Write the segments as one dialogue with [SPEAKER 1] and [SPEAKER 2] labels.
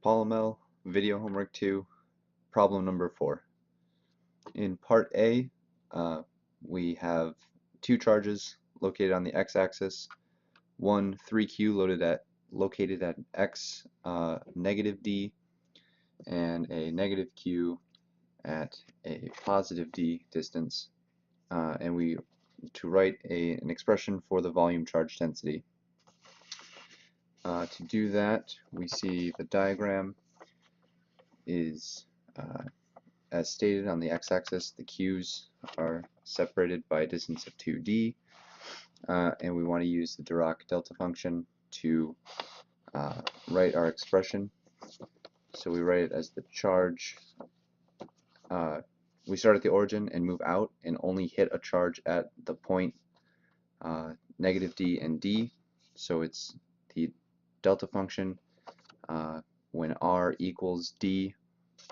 [SPEAKER 1] Polymel, Video Homework 2, Problem number 4. In Part A, we have two charges located on the x-axis, one 3q located at x negative d, and a negative q at a positive d distance, and we to write an expression for the volume charge density. To do that, we see the diagram is as stated on the x-axis. The q's are separated by a distance of 2d, and we want to use the Dirac delta function to write our expression. So we write it as the charge. We start at the origin and move out and only hit a charge at the point negative d and d. So it's the delta function when r equals d,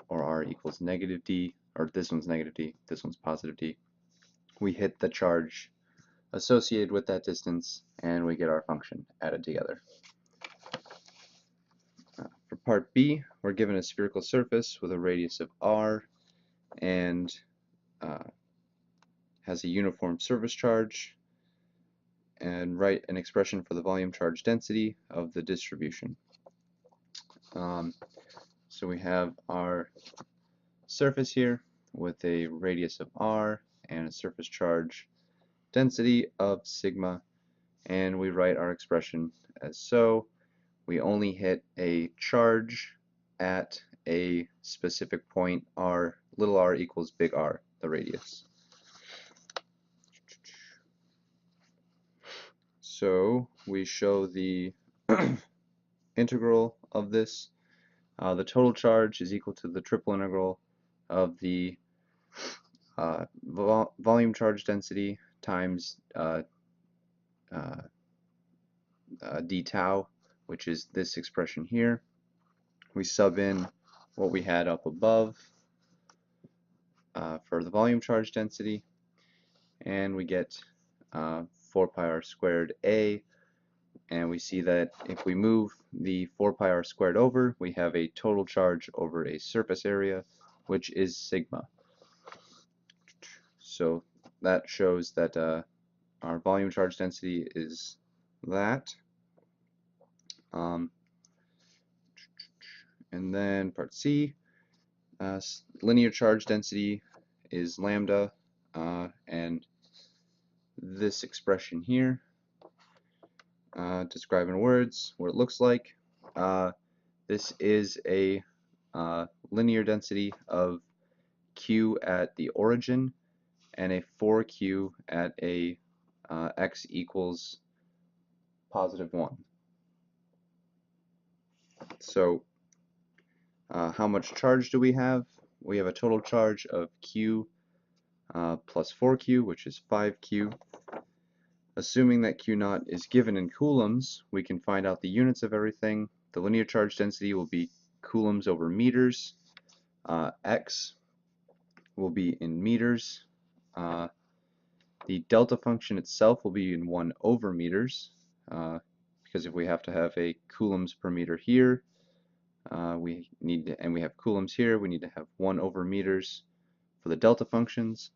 [SPEAKER 1] or r equals negative d, or this one's negative d, this one's positive d. We hit the charge associated with that distance and we get our function added together. For part B, we're given a spherical surface with a radius of r and has a uniform surface charge, and write an expression for the volume charge density of the distribution. So we have our surface here with a radius of r and a surface charge density of sigma, and we write our expression as so. We only hit a charge at a specific point, r, little r equals big R, the radius. So we show the integral of this. The total charge is equal to the triple integral of the volume charge density times d tau, which is this expression here. We sub in what we had up above for the volume charge density, and we get 4 pi r squared a, and we see that if we move the 4 pi r squared over, we have a total charge over a surface area, which is sigma. So that shows that our volume charge density is that. And then part C, linear charge density is lambda, and this expression here, describe in words what it looks like. This is a linear density of q at the origin and a 4q at a x equals positive 1. So how much charge do we have? We have a total charge of q plus 4q, which is 5q. Assuming that q naught is given in coulombs, we can find out the units of everything. The linear charge density will be coulombs over meters. X will be in meters. The delta function itself will be in 1 over meters, because if we have to have a coulombs per meter here, we need to, and we have coulombs here, we need to have 1 over meters for the delta functions.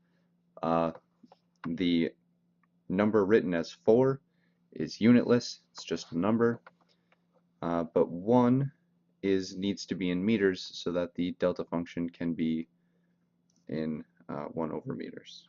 [SPEAKER 1] The number written as 4 is unitless, it's just a number, but 1 needs to be in meters so that the delta function can be in 1 over meters.